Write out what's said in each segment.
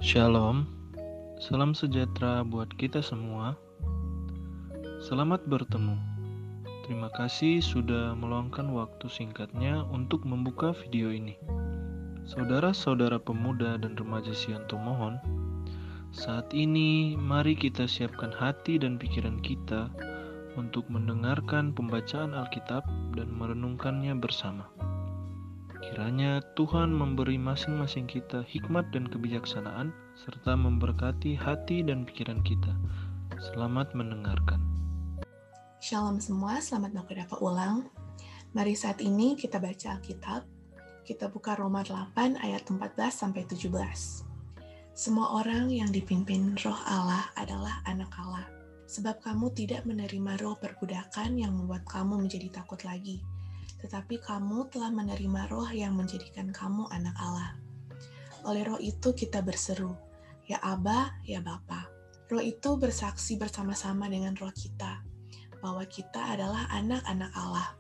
Shalom, salam sejahtera buat kita semua. Selamat bertemu. Terima kasih sudah meluangkan waktu singkatnya untuk membuka video ini. Saudara-saudara pemuda dan remaja Sianto mohon, saat ini mari kita siapkan hati dan pikiran kita untuk mendengarkan pembacaan Alkitab dan merenungkannya bersama. Kiranya Tuhan memberi masing-masing kita hikmat dan kebijaksanaan, serta memberkati hati dan pikiran kita. Selamat mendengarkan. Shalom semua, selamat berdapat ulang. Mari saat ini kita baca Alkitab. Kita buka Roma 8 ayat 14-17. Semua orang yang dipimpin roh Allah adalah anak Allah. Sebab kamu tidak menerima roh perbudakan yang membuat kamu menjadi takut lagi. Tetapi kamu telah menerima roh yang menjadikan kamu anak Allah. Oleh roh itu kita berseru, ya Aba, ya Bapa. Roh itu bersaksi bersama-sama dengan roh kita, bahwa kita adalah anak-anak Allah.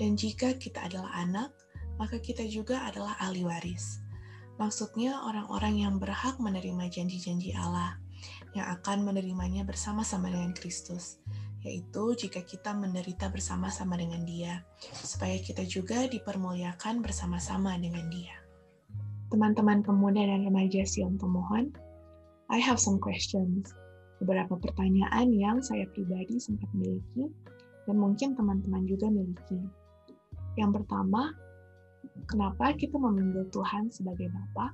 Dan jika kita adalah anak, maka kita juga adalah ahli waris. Maksudnya orang-orang yang berhak menerima janji-janji Allah, yang akan menerimanya bersama-sama dengan Kristus, yaitu jika kita menderita bersama-sama dengan Dia, supaya kita juga dipermuliakan bersama-sama dengan Dia. Teman-teman pemuda dan remaja Sion pemohon, I have some questions. Beberapa pertanyaan yang saya pribadi sempat miliki, dan mungkin teman-teman juga miliki. Yang pertama, kenapa kita memanggil Tuhan sebagai Bapa?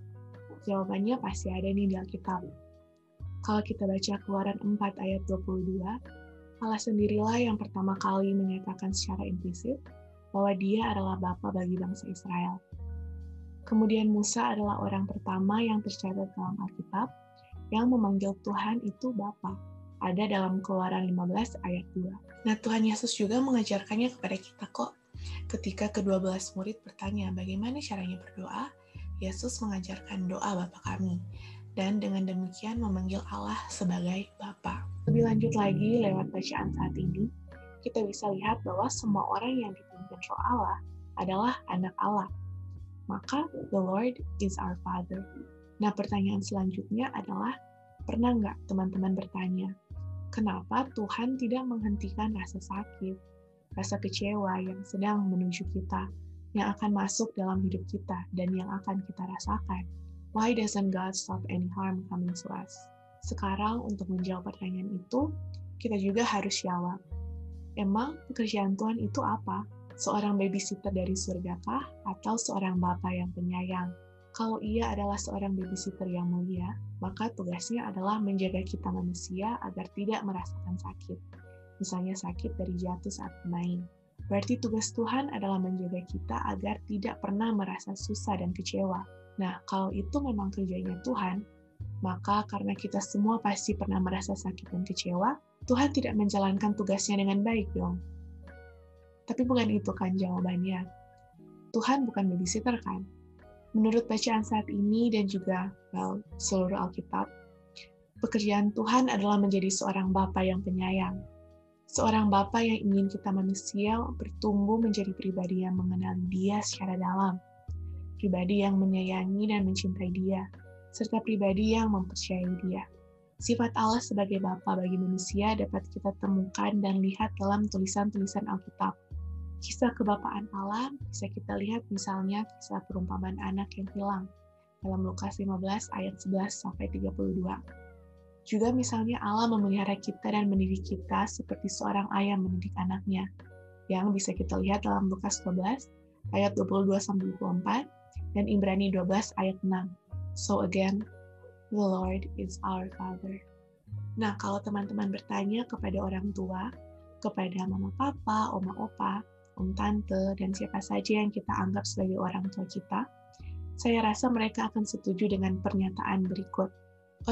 Jawabannya pasti ada nih di Alkitab. Kalau kita baca Keluaran 4 ayat 22, Allah sendirilah yang pertama kali menyatakan secara implisit bahwa Dia adalah Bapa bagi bangsa Israel. Kemudian Musa adalah orang pertama yang tercatat dalam Alkitab yang memanggil Tuhan itu Bapa. Ada dalam Keluaran 15 ayat 2. Nah, Tuhan Yesus juga mengajarkannya kepada kita kok. Ketika ke-12 murid bertanya bagaimana caranya berdoa, Yesus mengajarkan doa Bapa kami, dan dengan demikian memanggil Allah sebagai Bapa. Lebih lanjut lagi lewat bacaan saat ini, kita bisa lihat bahwa semua orang yang dipimpin roh Allah adalah anak Allah. Maka, the Lord is our Father. Nah, pertanyaan selanjutnya adalah, pernah nggak teman-teman bertanya, kenapa Tuhan tidak menghentikan rasa sakit, rasa kecewa yang sedang menuju kita, yang akan masuk dalam hidup kita, dan yang akan kita rasakan? Why doesn't God stop any harm coming to us? Sekarang, untuk menjawab pertanyaan itu, kita juga harus jawab, emang pekerjaan Tuhan itu apa? Seorang babysitter dari surgakah, atau seorang Bapa yang penyayang? Kalau ia adalah seorang babysitter yang mulia, maka tugasnya adalah menjaga kita manusia agar tidak merasakan sakit. Misalnya sakit dari jatuh saat bermain. Berarti tugas Tuhan adalah menjaga kita agar tidak pernah merasa susah dan kecewa. Nah, kalau itu memang kerjanya Tuhan, maka karena kita semua pasti pernah merasa sakit dan kecewa, Tuhan tidak menjalankan tugasnya dengan baik dong. Tapi bukan itu kan jawabannya. Tuhan bukan babysitter kan? Menurut bacaan saat ini dan juga seluruh Alkitab, pekerjaan Tuhan adalah menjadi seorang Bapa yang penyayang. Seorang Bapa yang ingin kita manusia bertumbuh menjadi pribadi yang mengenal Dia secara dalam. Pribadi yang menyayangi dan mencintai Dia, serta pribadi yang mempercayai Dia. Sifat Allah sebagai Bapa bagi manusia dapat kita temukan dan lihat dalam tulisan-tulisan Alkitab. Kisah kebapaan Allah bisa kita lihat misalnya kisah perumpamaan anak yang hilang dalam Lukas 15 ayat 11-32. Juga misalnya Allah memelihara kita dan mendidik kita seperti seorang ayah mendidik anaknya, yang bisa kita lihat dalam Lukas 12 ayat 22-24 dan Ibrani 12 ayat 6. So again, the Lord is our Father. Nah, kalau teman-teman bertanya kepada orang tua, kepada mama papa, oma opa, om tante, dan siapa saja yang kita anggap sebagai orang tua kita, saya rasa mereka akan setuju dengan pernyataan berikut.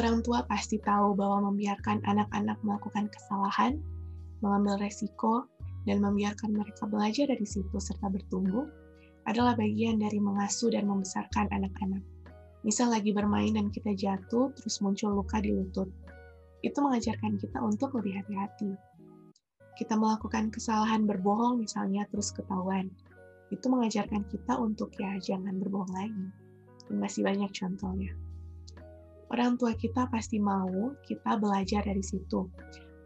Orang tua pasti tahu bahwa membiarkan anak-anak melakukan kesalahan, mengambil resiko, dan membiarkan mereka belajar dari situ serta bertumbuh adalah bagian dari mengasuh dan membesarkan anak-anak. Misal lagi bermain dan kita jatuh, terus muncul luka di lutut. Itu mengajarkan kita untuk lebih hati-hati. Kita melakukan kesalahan berbohong misalnya terus ketahuan. Itu mengajarkan kita untuk jangan berbohong lagi. Dan masih banyak contohnya. Orang tua kita pasti mau kita belajar dari situ,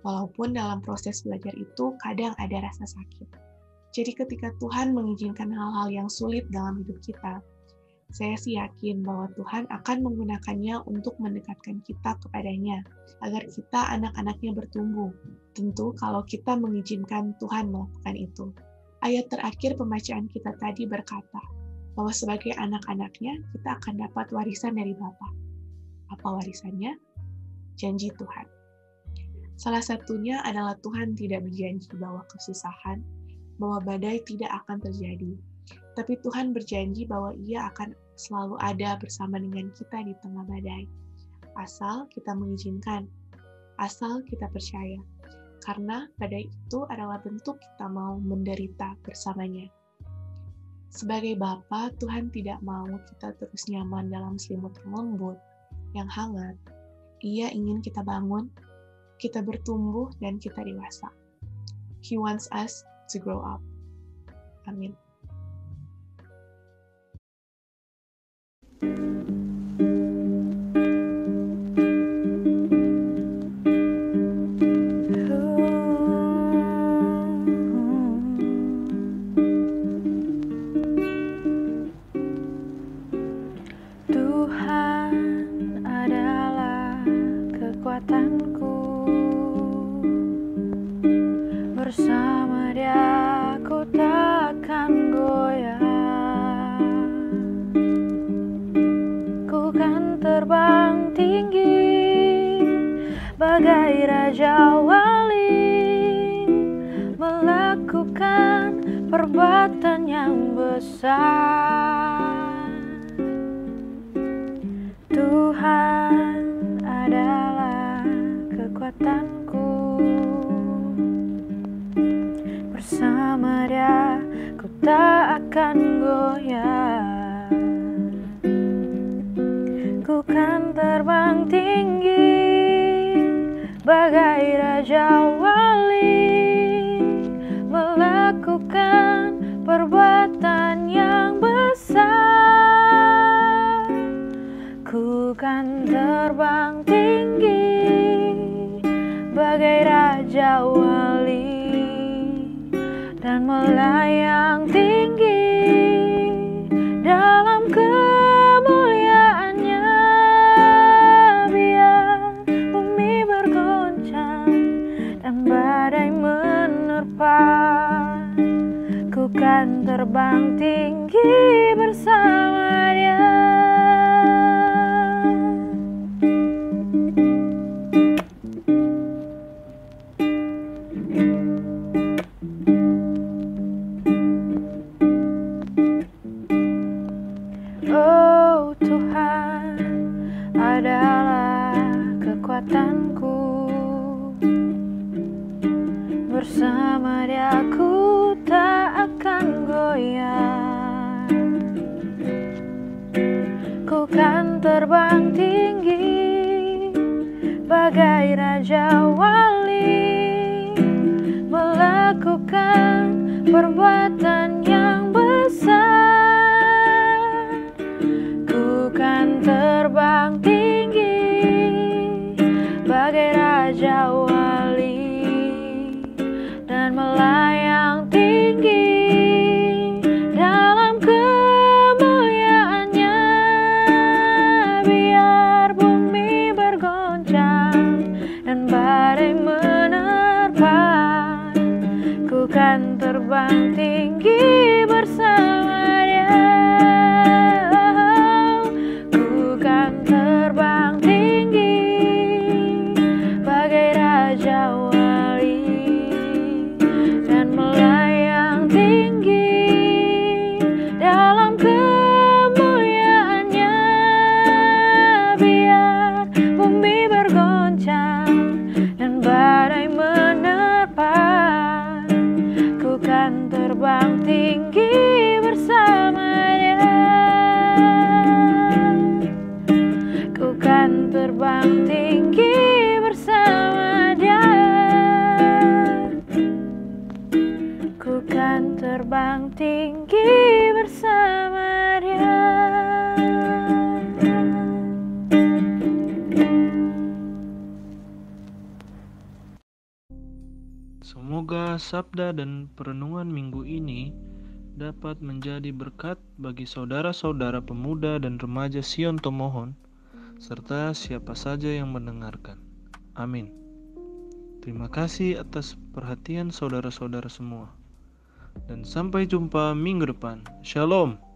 walaupun dalam proses belajar itu kadang ada rasa sakit. Jadi ketika Tuhan mengizinkan hal-hal yang sulit dalam hidup kita, saya sih yakin bahwa Tuhan akan menggunakannya untuk mendekatkan kita kepadanya, agar kita anak-anaknya bertumbuh. Tentu kalau kita mengizinkan Tuhan melakukan itu. Ayat terakhir pembacaan kita tadi berkata, bahwa sebagai anak-anaknya kita akan dapat warisan dari Bapa. Apa warisannya? Janji Tuhan. Salah satunya adalah Tuhan tidak berjanji bahwa kesusahan, bahwa badai tidak akan terjadi. Tapi Tuhan berjanji bahwa Ia akan selalu ada bersama dengan kita di tengah badai. Asal kita mengizinkan, asal kita percaya. Karena badai itu adalah bentuk kita mau menderita bersamanya. Sebagai Bapa, Tuhan tidak mau kita terus nyaman dalam selimut yang lembut, yang hangat. Ia ingin kita bangun, kita bertumbuh, dan kita dewasa. He wants us to grow up. Amin. Tuhan adalah kekuatanku, bersama Dia ku takkan goyah. Ku kan terbang tinggi bagai Raja Wali, melakukan perbuatan yang besar. Tuhan adalah kekuatanku, bersama Dia ku tak akan goyah. Ku kan terbang tinggi bagai Raja Wali, melakukan perbuatan yang besar. Ku kan terbang tinggi bagai Raja Wali, dan melayang tinggi dalam kemuliaannya. Biar bumi bergoncang dan badai menerpa, ku kan terbang tinggi bersama Dia. Oh Tuhan adalah kekuatanku, bersama Dia ku tak akan goyah. Ku kan terbang tinggi bagai Raja Wali, melakukan perbuatan yang besar. Ku kan terbang tinggi bagai Raja Wali, dan melayang tinggi dalam kemuliaannya. Biar bumi bergoncang dan badai menerpa, ku kan terbang tinggi bersama Dia. Ku kan terbang tinggi bagai Raja Wali, dan melayang tinggi dalam kemuliaannya. Biar bumi bergoncang dan badai menerpa, ku kan terbang tinggi bersama Dia. Ku kan terbang tinggi bersama Dia. Ku kan terbang tinggi bersama Dia. sabda dan perenungan minggu ini dapat menjadi berkat bagi saudara-saudara pemuda dan remaja Sion Tomohon, serta siapa saja yang mendengarkan. Amin. Terima kasih atas perhatian saudara-saudara semua. Dan sampai jumpa minggu depan. Shalom.